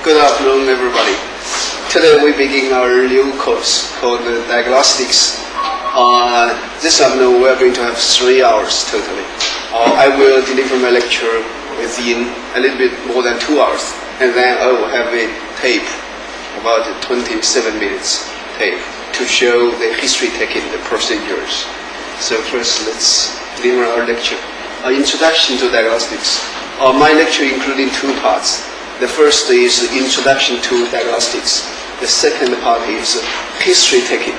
Good afternoon, everybody. Today we begin our new course called Diagnostics. This afternoon we are going to have 3 hours totally. I will deliver my lecture within a little bit more than 2 hours, and then I will have a tape, about 27 minutes tape, to show the history taking, the procedures. So first let's deliver our lecture. Introduction to Diagnostics. My lecture including 2 parts. The first is Introduction to Diagnostics. The second part is history taking.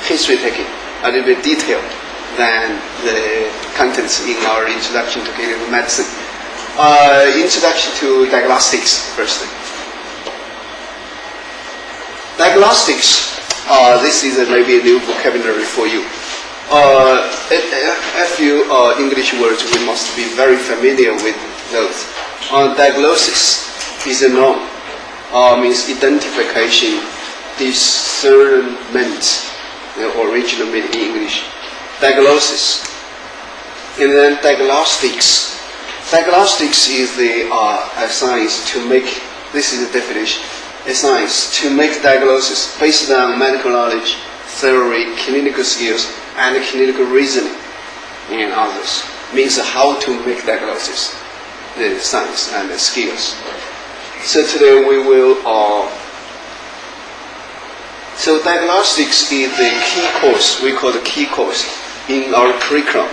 History taking, a little bit detailed than the contents in our Introduction to Clinical Medicine. Introduction to Diagnostics first. Diagnostics, this is maybe a new vocabulary for you. A few English words we must be very familiar with those. Diagnosis is a noun, means identification, discernment, the original meaning in English. Diagnosis. And then diagnostics. Diagnostics is a science to make, this is the definition, a science to make diagnosis based on medical knowledge, theory, clinical skills, and clinical reasoning, and others. Means how to make diagnosis, the science and the skills. So today we will, so diagnostics is the key course, we call the key course in our curriculum.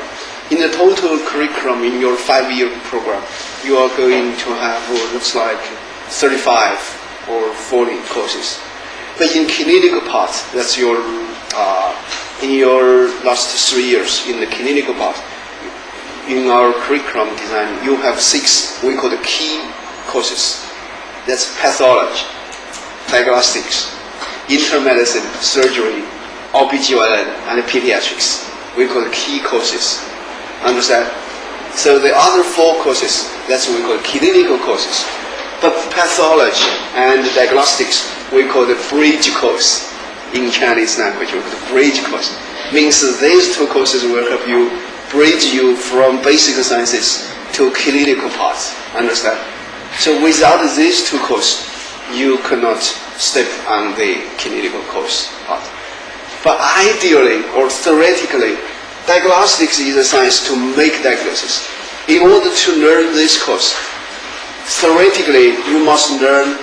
In the total curriculum in your 5-year program, you are going to have, looks like 35 or 40 courses. But in clinical part, that's your, in your last 3 years, in the clinical part, in our curriculum design, you have 6, we call the key courses. That's pathology, diagnostics, internal medicine, surgery, OBGYN, and pediatrics. We call the key courses. Understand? So the other 4 courses, that's what we call clinical courses. But pathology and diagnostics, we call the bridge course. In Chinese language, we call the bridge course. Means these 2 courses will help you bridge you from basic sciences to clinical parts. Understand? So without these 2 courses, you cannot step on the clinical course part. But ideally or theoretically, diagnostics is a science to make diagnosis. In order to learn this course, theoretically you must learn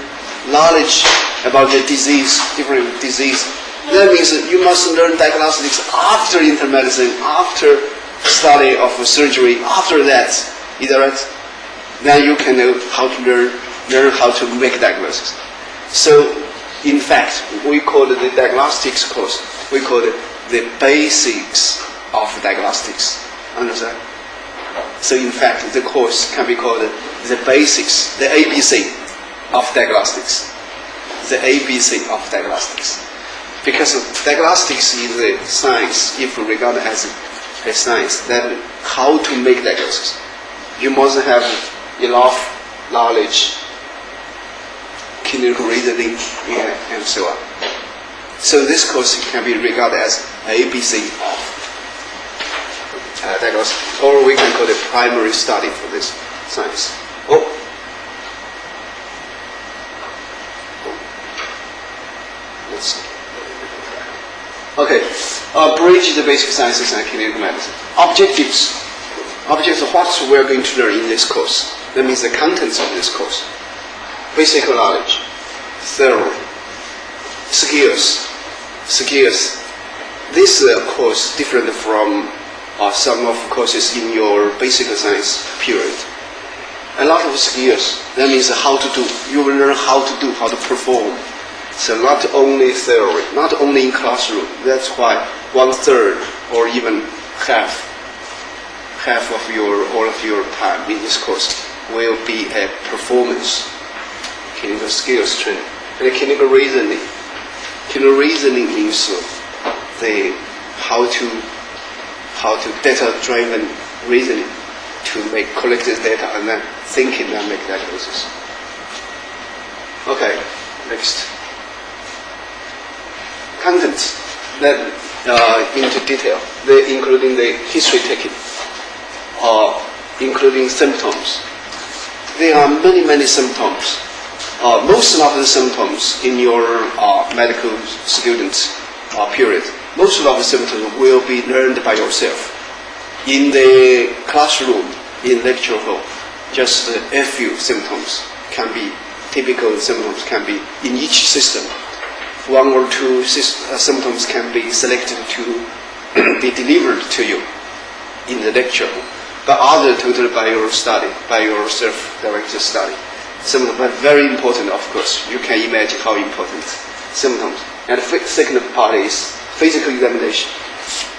knowledge about the disease, different disease. That means you must learn diagnostics after internal medicine, after study of surgery, after that. Is that right? Then you can know how to learn how to make diagnosis. So, in fact, we call it the diagnostics course. We call it the basics of diagnostics. Understand? So, in fact, the course can be called the basics, the ABC of diagnostics. The ABC of diagnostics. Because diagnostics is a science, if regarded as a science, that how to make diagnosis. You must have enough knowledge, clinical reasoning, and so on. So this course can be regarded as ABC of diagnosis, or we can call it primary study for this science. Let's see. Okay, bridge the basic sciences and clinical medicine. Objectives, what we are going to learn in this course. That means the contents of this course. Basic knowledge, theory, skills. This course different from some of courses in your basic science period. A lot of skills. That means how to do. You will learn how to do, how to perform. So not only theory, not only in classroom. That's why 1/3 or even half of all of your time in this course will be a performance, clinical skills training, and clinical reasoning. Clinical reasoning means the how to data-driven reasoning to make collected data and then thinking and make diagnosis. Okay, next. Contents that into detail, including the history taking, including symptoms. There are many symptoms most of the symptoms in your medical student period, most of the symptoms will be learned by yourself. In the classroom, in lecture hall, just a few symptoms can be, typical symptoms can be in each system. One or two symptoms can be selected to be delivered to you in the lecture, but other totally by your study, by your self-directed study. Symptoms, but very important, of course. You can imagine how important symptoms. And the second part is physical examination.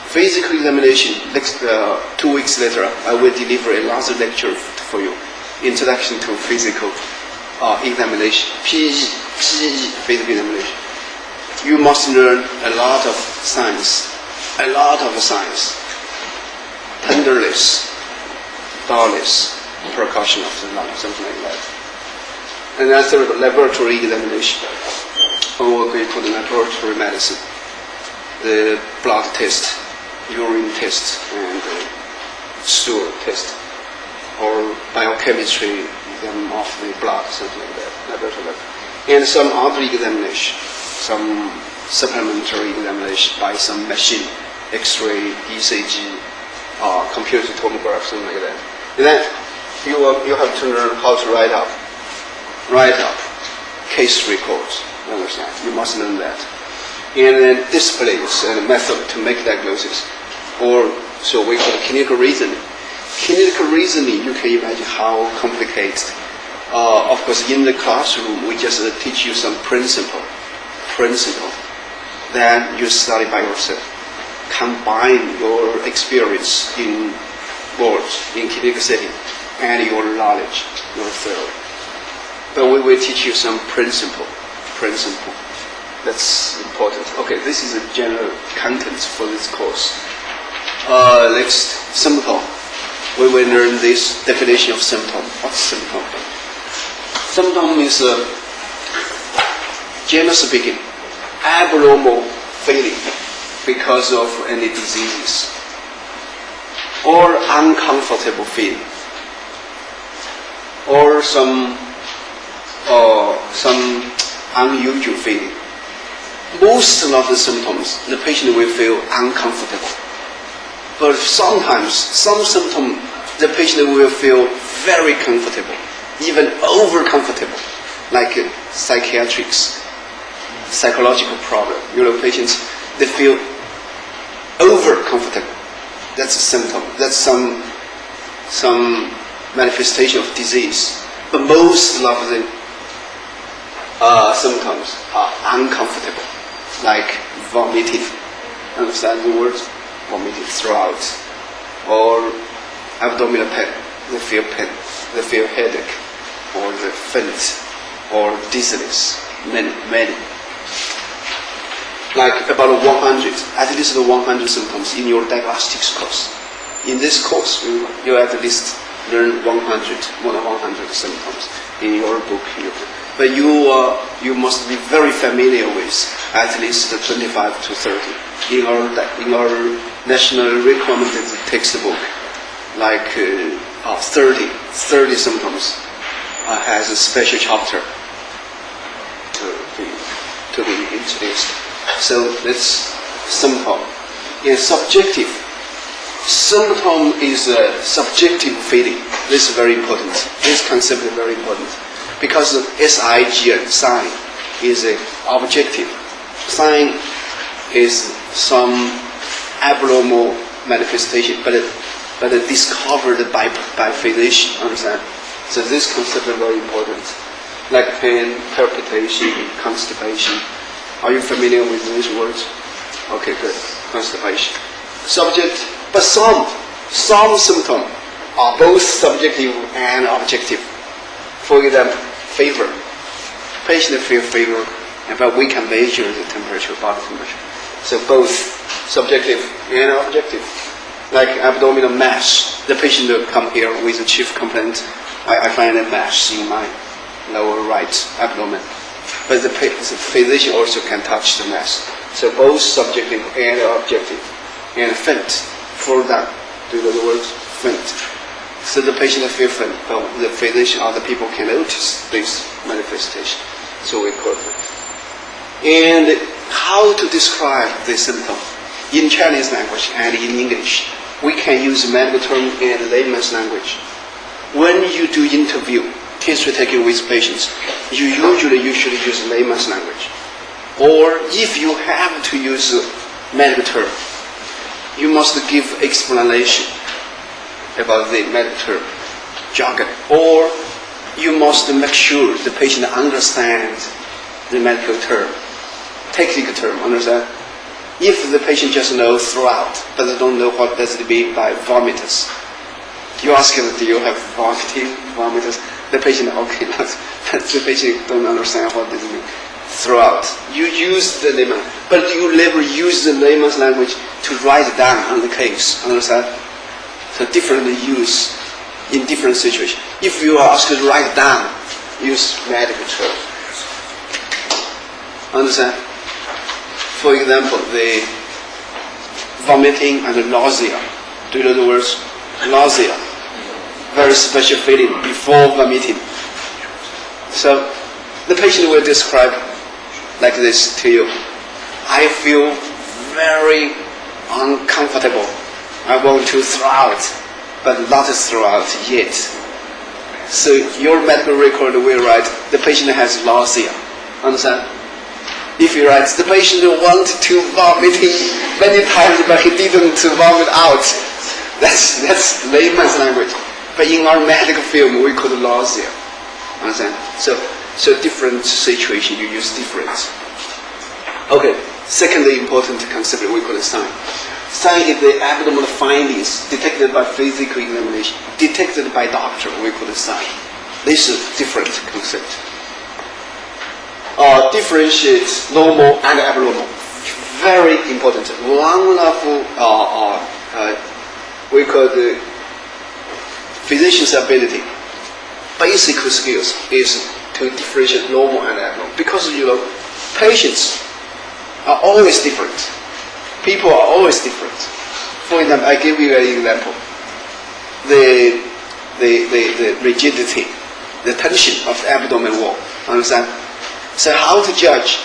Physical examination, next 2 weeks later, I will deliver another lecture for you. Introduction to physical examination. PE, physical examination. You must learn a lot of science. A lot of science. Tenderless, dullness, percussion of the lung, something like that. And then third, laboratory examination. Or we put laboratory medicine. The blood test, urine test, and stool test, or biochemistry exam of the blood, something like that, laboratory. And some other examination, some supplementary examination by some machine, X-ray, ECG, computer tomograph, something like that. And then you have to learn how to write up case records. You understand? You must learn that. And then displays and method to make diagnosis, or so we call it clinical reasoning. Clinical reasoning, you can imagine how complicated. Of course, in the classroom, we just teach you some principle. Then you study by yourself. Combine your experience in boards, in clinical setting, and your knowledge, your theory. But we will teach you some principle. That's important. Okay, this is the general content for this course. Next, symptom. We will learn this definition of symptom. What's symptom? Symptom is, generally speaking, abnormal feeling because of any diseases, or uncomfortable feeling, or some unusual feeling. Most of the symptoms, the patient will feel uncomfortable. But sometimes, some symptoms, the patient will feel very comfortable, even over-comfortable, like psychological problem. Patients, they feel over-comfortable. That's a symptom. That's some manifestation of disease. But most of the symptoms are uncomfortable, like vomiting. Understand the words? Vomiting throughout, or abdominal pain. They feel pain. They feel headache, or they faint, or dizziness. Many. Like about 100, at least 100 symptoms in your diagnostics course. In this course, you at least learn more than 100 symptoms in your book. But you must be very familiar with at least 25 to 30 in our national recommended textbook. Like 30 symptoms has a special chapter to be introduced. So that's symptom. Is subjective. Symptom is a subjective feeling. This is very important. This concept is very important. Because SIGN, sign, is an objective. Sign is some abnormal manifestation, but discovered by physician, understand? So this concept is very important. Like pain, palpitation, constipation. Are you familiar with these words? Okay, good. Constipation. Subject, but some symptoms are both subjective and objective. For example, fever. Patient feel fever, but we can measure the temperature, body temperature. So both subjective and objective. Like abdominal mass. The patient will come here with a chief complaint. I find a mass in my lower right abdomen. But the physician also can touch the mass. So both subjective and objective. And faint. For that, do you know the word? Faint. So the patient feels fine, but the physician or the people can notice this manifestation. So we call it. And how to describe the symptom in Chinese language and in English? We can use medical term and layman's language. When you do interview, history taking with patients, you usually use layman's language. Or if you have to use medical term, you must give explanation about the medical term, jargon. Or you must make sure the patient understands the medical term, technical term, understand? If the patient just knows throughout, but they don't know what does it mean by vomitus, you ask him, do you have vomitus? The patient, okay, the patient don't understand what this means. Throughout, you use the layman, but you never use the layman's language to write it down on the case, understand? So differently use in different situations. If you are asked to write down, use medical term. Understand? For example, the vomiting and nausea. Do you know the words? Nausea. Very special feeling before vomiting. So the patient will describe like this to you. I feel very uncomfortable. I want to throw out, but not throw out yet. So your medical record will write, the patient has nausea. Understand? If you write, the patient wanted to vomit many times, but he didn't vomit out. That's layman's language. But in our medical field, we call it nausea. Understand? So different situation, you use different. Okay, secondly important concept, we call it sign. Sign is the abdominal findings detected by physical examination, detected by doctor, we call it sign. This is different concept. Differentiate normal and abnormal. Very important. One of we call the physician's ability, basic skills is to differentiate normal and abnormal. Because patients are always different. People are always different. For example, I give you an example. The rigidity, the tension of the abdominal wall. Understand? So how to judge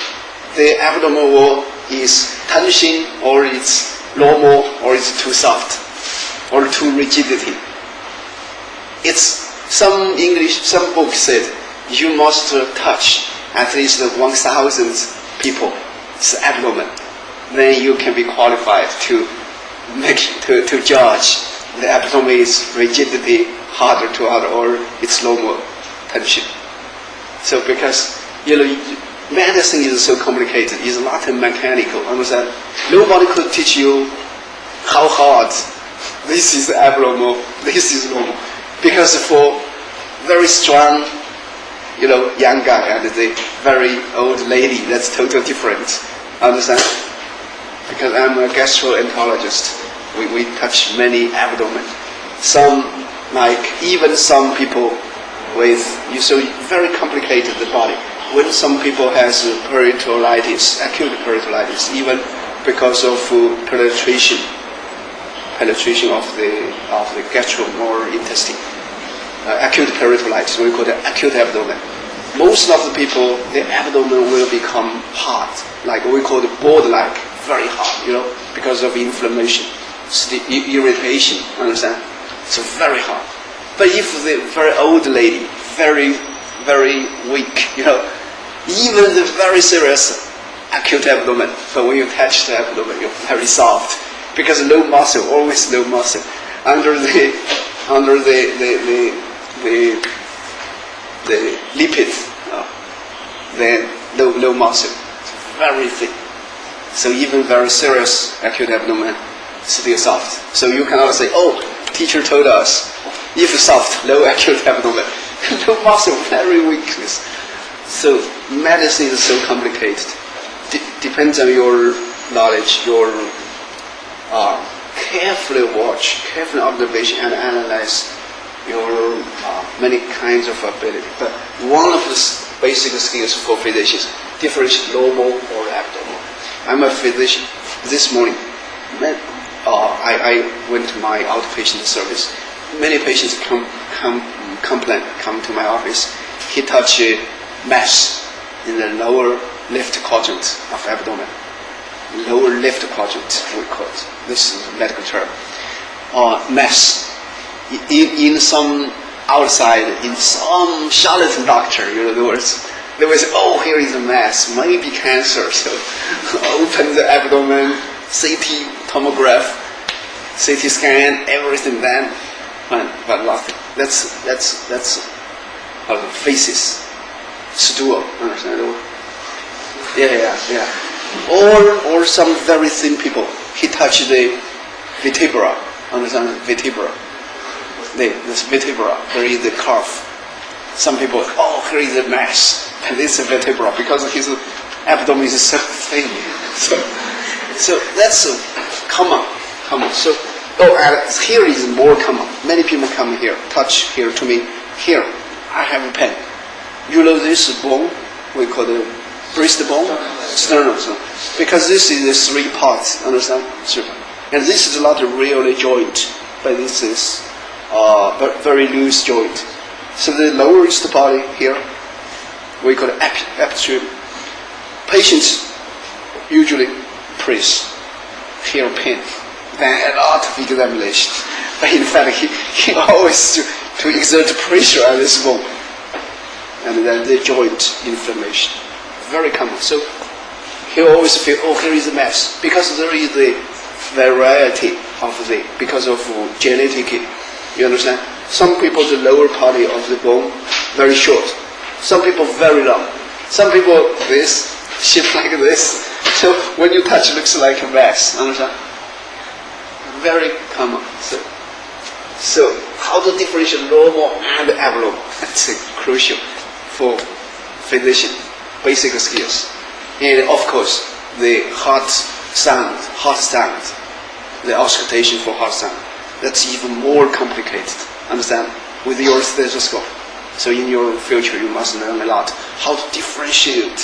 the abdominal wall is tension or it's normal or it's too soft or too rigidity. It's some books said you must touch at least 1,000 people's abdomen. Then you can be qualified to judge the abdomen is rigidity, harder to harder, or it's normal tension. So because medicine is so complicated, it's not mechanical. Understand? Nobody could teach you how hard this is abnormal, this is normal. Because for very strong, young guy and the very old lady, that's totally different. Understand? Because I'm a gastroenterologist, we touch many abdomen. Even some people with, so very complicated the body. When some people has peritonitis, acute peritonitis, even because of penetration of the gastro or intestine. Acute peritonitis, we call it acute abdomen. Most of the people, the abdomen will become hard, like we call it board-like, very hard, because of inflammation, irritation, understand? So very hard. But if the very old lady, very, very weak, even the very serious acute abdomen, but when you touch the abdomen, you're very soft, because no muscle, always no muscle. Under the lipids, then no muscle, very thick. So even very serious acute abdomen, still soft. So you cannot say, teacher told us, if soft, no acute abdomen, no muscle, very weakness. So medicine is so complicated. Depends on your knowledge, your carefully watch, careful observation, and analyze your many kinds of ability. But one of the basic skills for physicians, differentiate normal or abnormal. I'm a physician. This morning, I went to my outpatient service. many patients come to my office. He touch a mass in the lower left quadrant of abdomen. Lower left quadrant, we call it. This is a medical term. Mass. In some outside, in some charlatan doctor, you know the words. They will say, oh, here is a mass, maybe cancer. So open the abdomen, CT tomograph, CT scan, everything then, but nothing. That's faces, stool, understand? Yeah. Or some very thin people. He touched the vertebra, understand? Vertebra. This vertebra, there is the curve. Some people, oh, here is a mass, and this is a vertebra because his abdomen is so thin. So that's common. So, here is more common. Many people come here, touch here to me. Here, I have a pen. You know this bone, we call the breast bone, sternum. Because this is the 3 parts, understand? And this is not a really joint, but this is very loose joint. So the lowermost body here, we call it epitracheum. Patients usually press here pain, then a lot of examination. But in fact, he always to exert pressure on this bone, and then the joint inflammation, very common. So he always feel, oh, here is a mass, because there is a variety of because of genetic. You understand? Some people, the lower part of the bone, very short. Some people, very long. Some people, this, shaped like this. So when you touch, it looks like a mass. Understand? Very common. So how to differentiate normal and abnormal? That's crucial for physician, basic skills. And of course, the heart sound, the auscultation for heart sound. That's even more complicated, understand, with your stethoscope. So in your future, you must learn a lot how to differentiate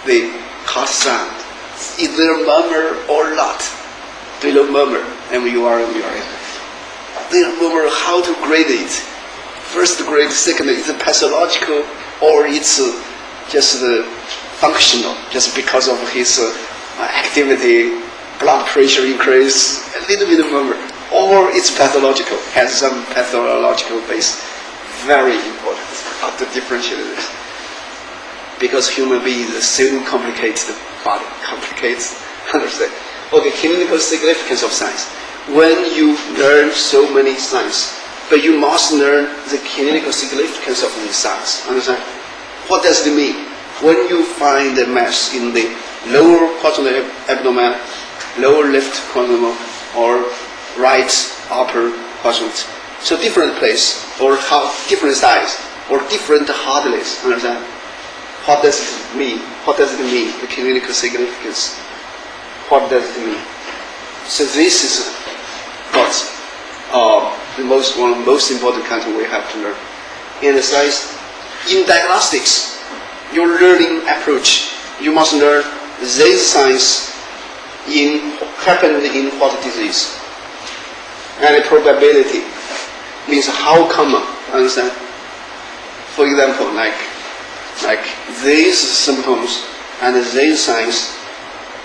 the heart sound. Is there a murmur or not? Below murmur, M-U-R. There murmur, how to grade it? First grade, second, is it pathological or it's just functional, just because of his activity, blood pressure increase, a little bit of murmur. Or it's pathological, has some pathological base. Very important how to differentiate this. Because human beings are so complicated, body complicates, understand? Okay, clinical significance of science. When you learn so many science, but you must learn the clinical significance of the science, understand? What does it mean? When you find a mass in the lower quadrant abdomen, lower left quadrant, or right upper quadrant. So different place, or how different size, or different hardness, understand? What does it mean? What does it mean, the clinical significance? What does it mean? So this is what one of the most important content we have to learn. In the science, in diagnostics, your learning approach, you must learn this science happened in what disease. And the probability means how common, understand? For example, like these symptoms and these signs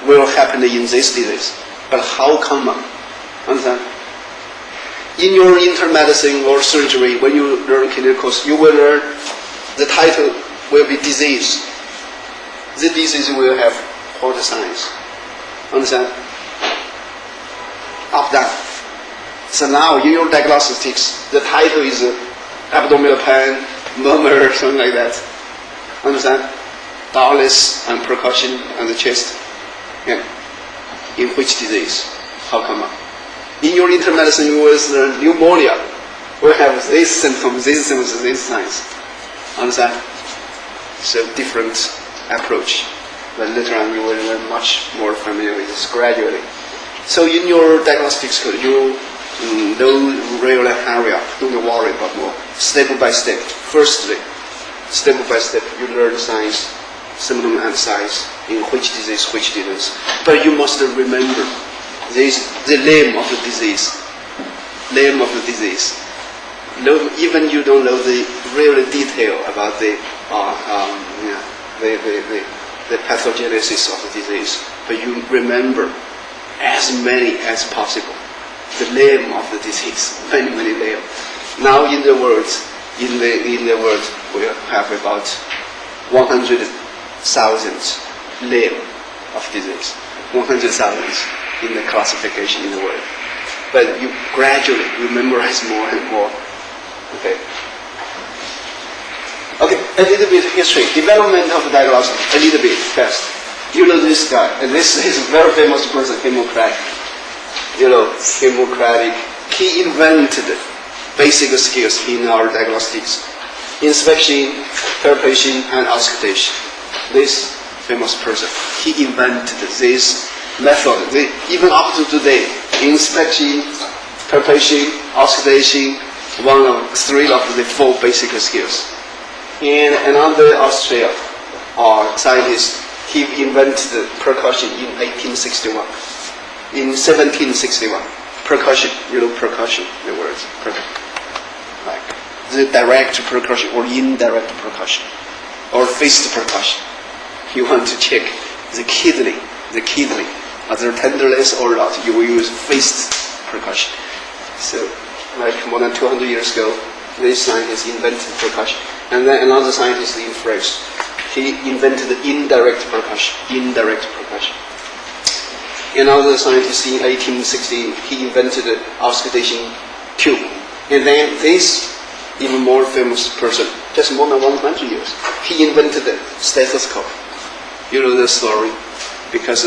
will happen in this disease, but how common, understand? In your intermedicine or surgery, when you learn clinical, you will learn the title will be disease. The disease will have what signs, understand? Up down. So now in your diagnostics, the title is abdominal pain, murmur, something like that. Understand? Dullness and percussion on the chest. Yeah. In which disease? How come? In your internal medicine, you will learn pneumonia. We have these symptoms, these signs. Understand? So different approach. But later on, you will learn much more familiar with this gradually. So in your diagnostics, you no real area, don't worry about more. Step by step. Firstly, step by step, you learn science, symptom and size, in which disease. But you must remember this, the name of the disease. Name of the disease. even you don't know the real detail about the pathogenesis of the disease, but you remember as many as possible the name of the disease, many names. Now in the world, we have about 100,000 names of disease, 100,000 in the classification in the world. But you gradually memorize more and more. Okay, a little bit history. Development of diagnosis, a little bit first. You know this guy, and this is a very famous person, Hippocrates. Hippocrates, he invented basic skills in our diagnostics: inspection, palpation, and auscultation. This famous person, he invented this method. Even up to today, inspection, palpation, auscultation, three of the four basic skills. And another Austrian scientist, he invented percussion in 1861. In 1761, percussion, percussion, the words, like the direct percussion or indirect percussion or fist percussion. You want to check the kidney, whether tenderness or not, you will use fist percussion. So, like more than 200 years ago, this scientist invented percussion. And then another scientist in France, he invented indirect percussion. Another scientist in 1860, he invented the auscultation tube. And then this even more famous person, just more than 100 years, he invented the stethoscope. You know the story, because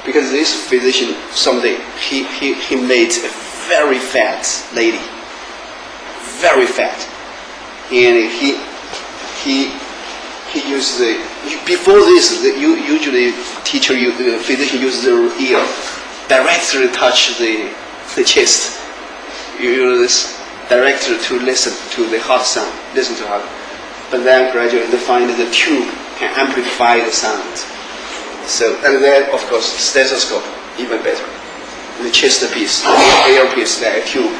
this physician someday he made a very fat lady, very fat, and he used before this usually the physician uses their ear directly touch the chest. You know this directly to listen to the heart sound, but then gradually they find the tube can amplify the sound. So, and then of course stethoscope even better. The chest piece, the earpiece, the tube,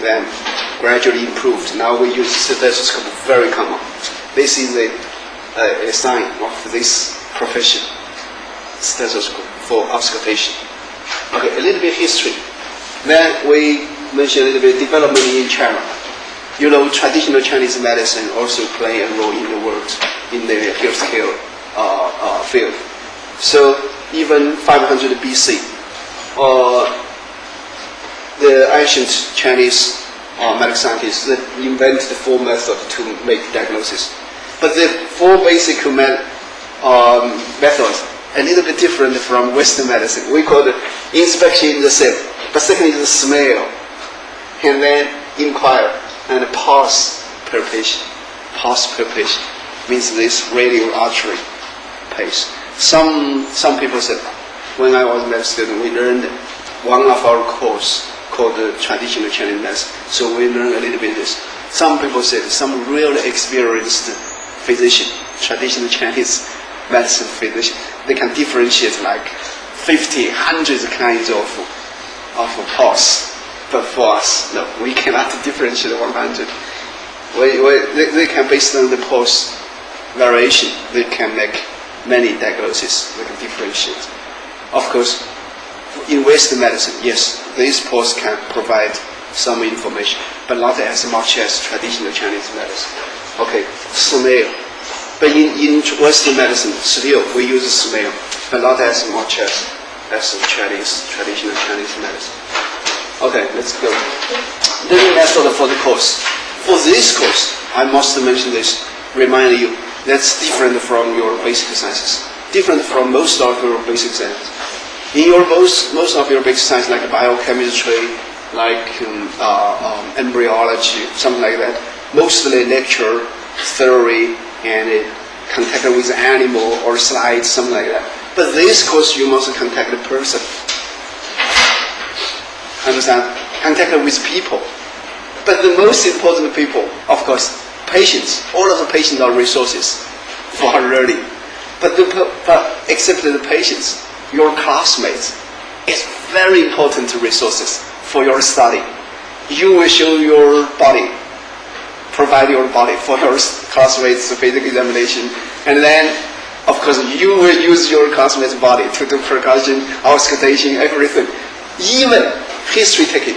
then gradually improved. Now we use stethoscope, very common. This is a sign of this profession, stethoscope for auscultation. Okay, a little bit history. Then we mention a little bit development in China. You know, traditional Chinese medicine also play a role in the world, in the healthcare field. So even 500 BC, the ancient Chinese medical scientists invented the four methods to make diagnosis. But the four basic methods a little bit different from Western medicine. We call it inspection the same, but second is the smell, and then inquire and pulse palpation. Pulse palpation means this radial artery pace. Some people said, when I was a medical student, we learned one of our course called the traditional Chinese medicine. So we learned a little bit this. Some people said, some really experienced physician, traditional Chinese medicine physician, they can differentiate like 50, hundreds kinds of pulse. But for us, no, we cannot differentiate 100. They can, based on the pulse variation, they can make many diagnoses. They can differentiate. Of course, in Western medicine, yes, this pulse can provide some information, but not as much as traditional Chinese medicine. Okay, smell. But in Western medicine, still we use smell, but not as much as traditional Chinese medicine. Okay, let's go. The method for the course. For this course, I must mention this, remind you, that's different from your basic sciences, different from most of your basic sciences. In your most of your basic science, like biochemistry, like embryology, something like that, mostly lecture, theory, and contact with animal or slides, something like that. But this course, you must contact the person. Understand? Contact with people. But the most important people, of course, patients. All of the patients are resources for learning. But except the patients, your classmates, is very important resources for your study. you will show your body, provide your body for your classmates' physical examination, and then, of course, you will use your classmates' body to do percussion, auscultation, everything, even history taking.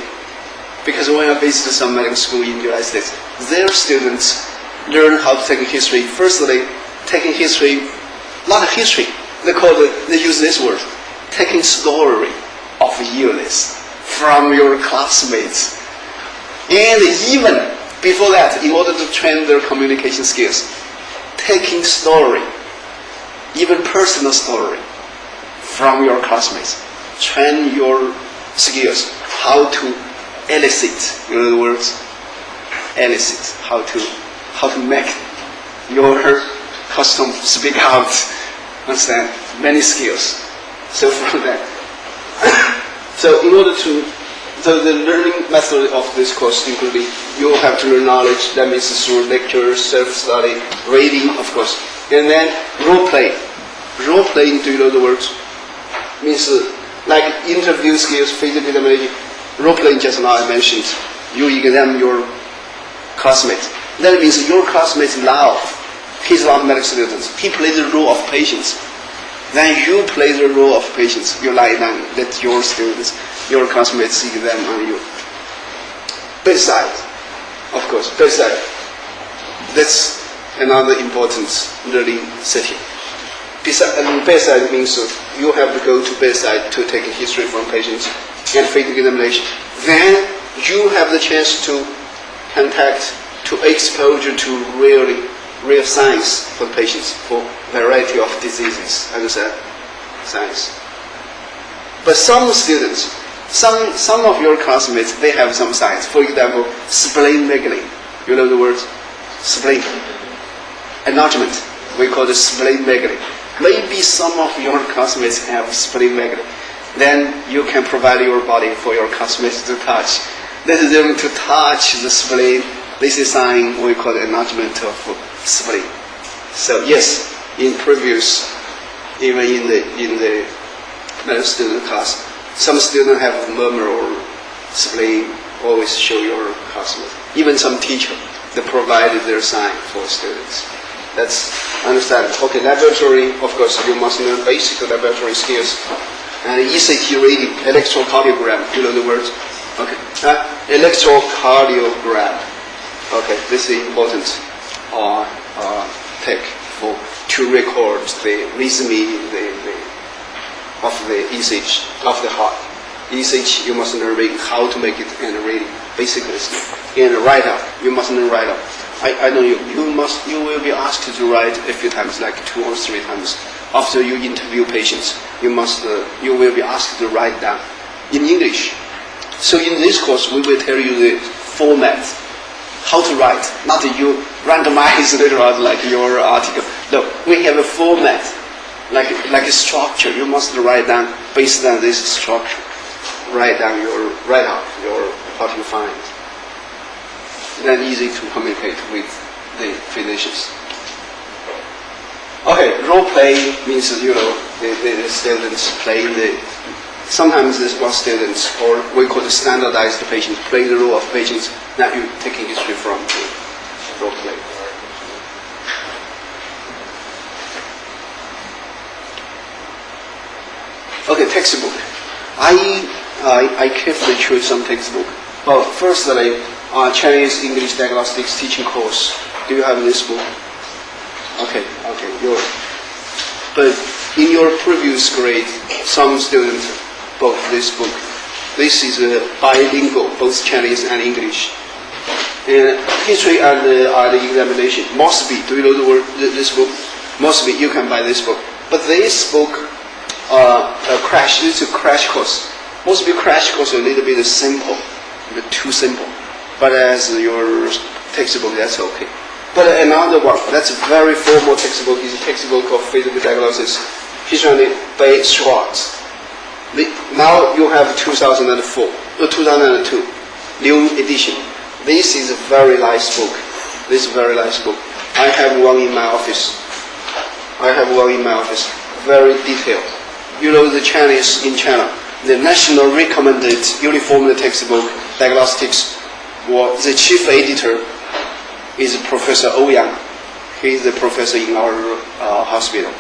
Because when I visited some medical school in the United States, their students learn how to take history. Firstly, taking history, not history. They use this word, taking story of illness from your classmates. And even before that, in order to train their communication skills, taking story, even personal story from your classmates. Train your skills, how to elicit, in other words, elicit, how to make your custom speak out, understand, many skills. So from that, so in order to, so the learning method of this course including, you have to learn knowledge, that means through lectures, self-study, reading, of course, and then role play. Role playing, do you know the words? Means like interview skills, physical examination. Role playing, just now I mentioned, you examine your classmates. That means your classmates love, he's not medical students. He plays the role of patients. Then you play the role of patients. You lie down, let your students, your classmates examine on you. Bedside, of course, bedside. That's another important learning setting. Bedside means you have to go to bedside to take a history from patients and physical examination. Then you have the chance to contact, to exposure to real science for patients, for variety of diseases, understand? Science. But some students, some of your classmates, they have some science. For example, splenomegaly. You know the word? Spleen. Enlargement. We call it splenomegaly. Maybe some of your classmates have splenomegaly. Then you can provide your body for your classmates to touch. Let them to touch the spleen. This is sign we call enlargement of spleen. So yes, in previous, even in the medical student class, some students have murmur or spleen. Always show your classmates. Even some teacher, they provided their sign for students. That's understandable. Okay, laboratory, of course, you must learn basic laboratory skills. And ECG reading, electrocardiogram, you know the words? Okay. Electrocardiogram. Okay, this is important tech to record the rhythm of the ECG of the heart. ECG, you must learn how to make it and reading, basically. And write up, you must learn write up. I know you will be asked to write a few times, like 2 or 3 times. After you interview patients, you will be asked to write down in English. So in this course, we will tell you the format, how to write. Not you randomize later on like your article. No, we have a format, like a structure. You must write down based on this structure. Write out what you find. Then easy to communicate with the physicians. Okay, role play means the students playing sometimes there's one student, or we call the standardized patient, play the role of patients that you're taking history from the role play. Okay, textbook. I carefully chose some textbook. Well, firstly, Chinese English Diagnostics Teaching Course. Do you have this book? Okay. But in your previous grade, some students bought this book. This is bilingual, both Chinese and English. And history and the examination must be. Do you know the word? This book must be. You can buy this book. But this book, this is a crash course. Must be crash course a little bit simple, too simple. But as your textbook, that's okay. But another one, that's a very formal textbook, is a textbook of physical diagnosis, history by Schwartz. Now you have 2002, new edition. This is a very nice book. I have one in my office. Very detailed. You know the Chinese in China, the national recommended uniform textbook, diagnostics, Well, the chief editor is Professor Ouyang. He is the professor in our hospital.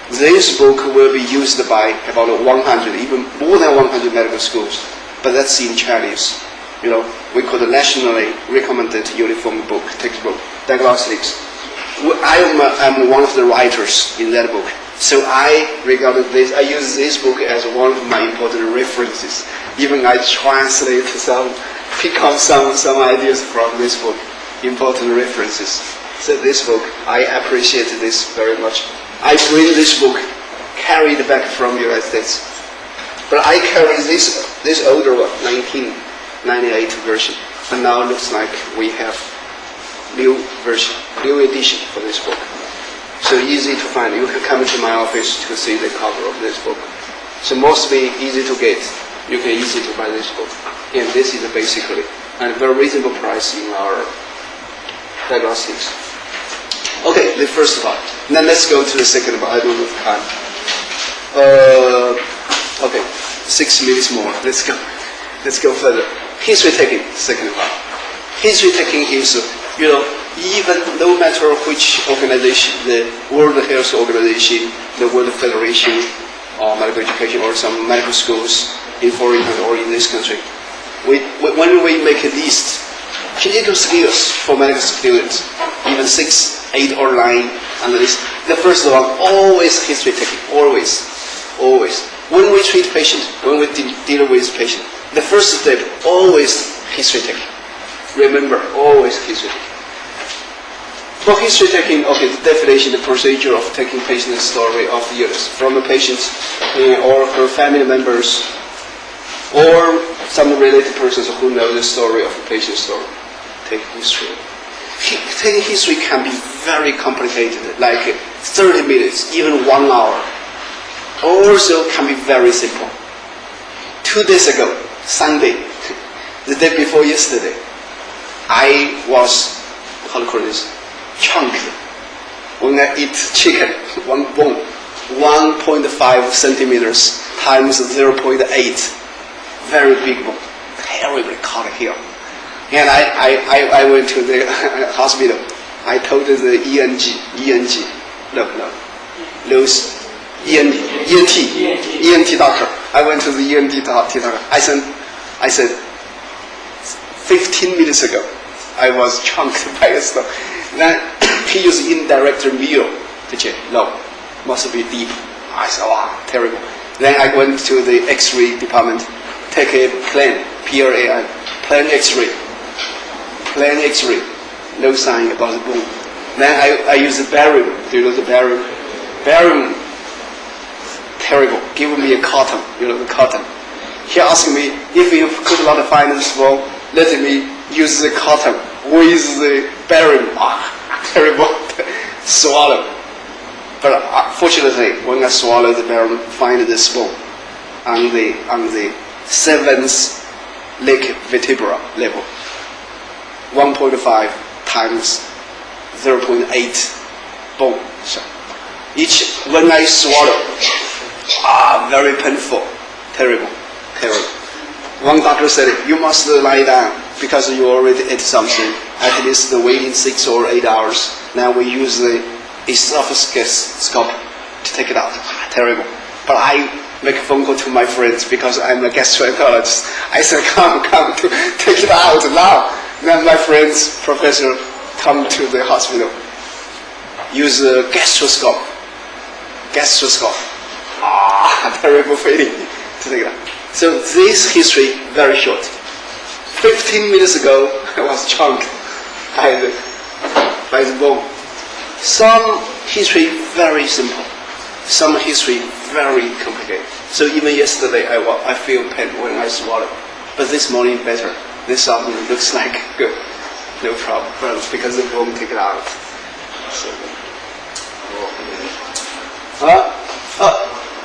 This book will be used by about 100, even more than 100 medical schools, but that's in Chinese. You know, we call it nationally recommended uniform book, textbook, diagnostics. I'm one of the writers in that book. So I use this book as one of my important references. Even I translate pick up some ideas from this book, important references. So this book, I appreciate this very much. I bring this book carried back from the United States. But I carry this older one, 1998 version. And now it looks like we have new version, new edition for this book. So easy to find. You can come to my office to see the cover of this book. So mostly easy to get. You can easy to buy this book. And this is basically a very reasonable price in our diagnostics. Okay, the first part. Now let's go to the second part. I don't have time. Okay, 6 minutes more. Let's go further. History taking, second part. History taking is, even no matter which organization, the World Health Organization, the World Federation of Medical Education, or some medical schools in foreign country or in this country, when we make a list, clinical skills for medical students, even 6, 8, or 9 on the list, the first one, always history taking, always. When we treat patients, when we deal with patients, the first step, always history taking. Remember, always history taking. For history taking, okay, the definition, the procedure of taking patient's story of years from the patient or her family members or some related persons who know the story of the patient's story. Take history. Taking history can be very complicated, like 30 minutes, even 1 hour. Also can be very simple. 2 days ago, Sunday, the day before yesterday, I was, chunked. When I eat chicken, one bone, 1.5 centimeters times 0.8, very big bone, terribly cut here. And I went to the hospital. I told the ENT doctor. I went to the ENT doctor. I said, 15 minutes ago, I was chunked by a stone. Then he used indirect meal to check. No, must be deep. I said, wow, terrible. Then I went to the X-ray department, take a plain, PRAI, plain X-ray. Plain X-ray, no sign about the bone. Then I use the barium. Do you know the barium? Barium, terrible. Give me a cotton, the cotton. He asked me, if you could not find this bone, let me use the cotton with the barium. Terrible. Swallow. But fortunately, when I swallow the barium, find this bone on the 7th leg vertebra level. 1.5 times 0.8 bone. So when I swallow, very painful, terrible. One doctor said, you must lie down because you already ate something. At least waiting 6 or 8 hours. Now we use the esophagus to take it out. Terrible. But I make a phone call to my friends because I'm a gastroenterologist. I said, come to take it out now. Then my friends, professor, come to the hospital. Use a gastroscope. Terrible feeling to take it out. So this history, very short. 15 minutes ago, I was chunked by the bone. Some history very simple. Some history very complicated. So even yesterday, I feel pain when I swallow. But this morning better. This afternoon looks like good. No problem. Because the bone take it out. So,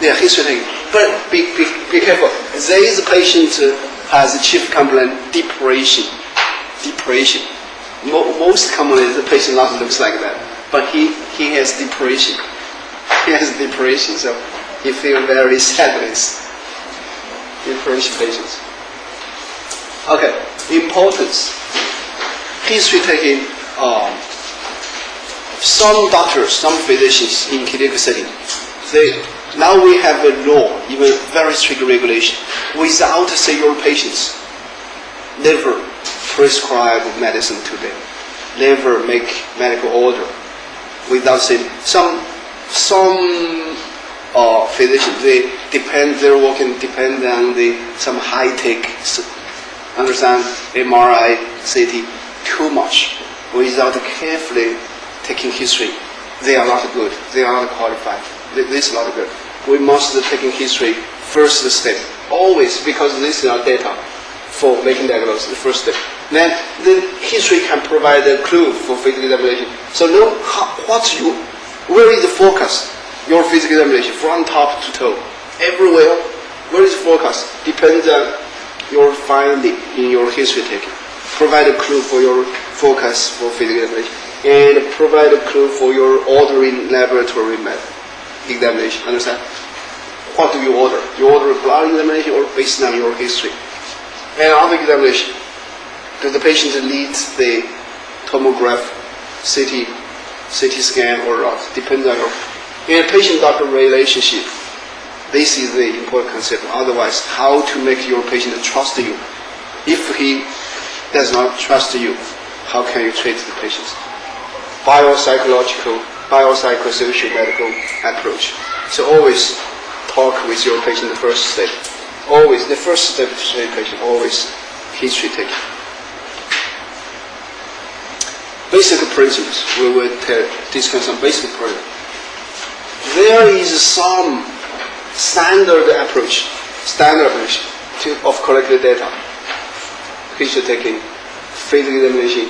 yeah, history thing. But be careful. This patient has a chief complaint, depression. Most commonly, the patient not looks like that. But he has depression. So he feels very sadness. Depression patients. Okay, importance. history taking, some doctors, some physicians in clinical setting, now we have a law, even very strict regulation, without say your patients, never prescribe medicine to them, never make medical order without saying. Some physicians, their working depend on some high tech, understand, MRI, CT, too much, without carefully taking history. They are not good. They are not qualified. This is not good. We must take history first step, always, because this is our data for making diagnosis, the first step. Then history can provide a clue for physical examination. So know where is the focus, your physical examination, from top to toe, everywhere. Where is the focus? Depends on your finding in your history taking. Provide a clue for your focus for physical examination, and provide a clue for your ordering laboratory examination. Understand? What do you order? You order a blood examination or based on your history? And other examination. Do the patient need the tomograph, CT scan or not? Depends on your patient-doctor relationship. This is the important concept. Otherwise, how to make your patient trust you? If he does not trust you, how can you treat the patient? Biopsychological, biopsychosocial medical approach. So always talk with your patient the first step. Always, the first step to treat patient, always history taking. Basic principles, we will discuss some basic principles. There is some standard approach of collected data, history taking, physical examination.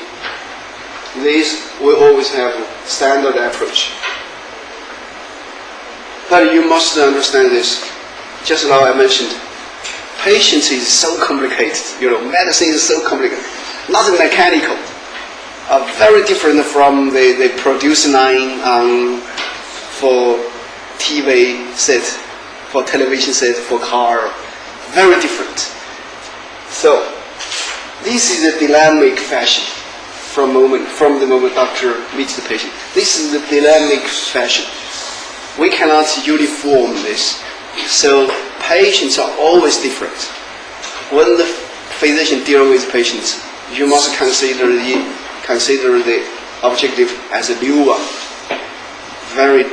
This will always have a standard approach. But you must understand this. Just now I mentioned, patients is so complicated. Medicine is so complicated. Not mechanical. Very different from the produce line for TV set, for television set, for car. Very different. So this is a dynamic fashion from the moment doctor meets the patient. This is a dynamic fashion. We cannot uniform this. So patients are always different. When the physician deals with patients, you must consider the objective as a new one. Very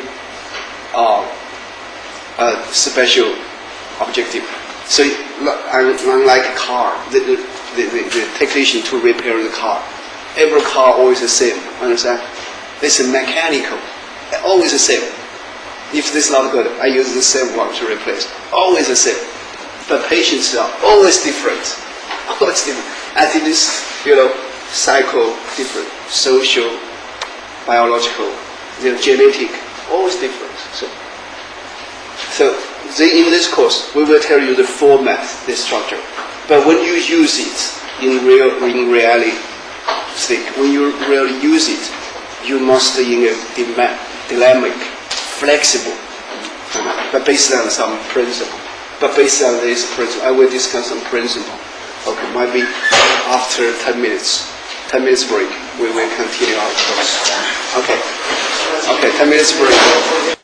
special objective. So unlike a car, the technician to repair the car, every car always the same. Understand? It's mechanical, always the same. If this is not good, I use the same one to replace. Always the same. But patients are always different. Always different. At least, psycho different, social, biological, genetic, always different. So in this course, we will tell you the format, the structure. But when you use it in reality, when you really use it, you must in a dynamic, flexible, but based on some principle. But based on this principle, I will discuss some principle. Okay, might be after 10 minutes break, we will continue our course. Okay, 10 minutes break.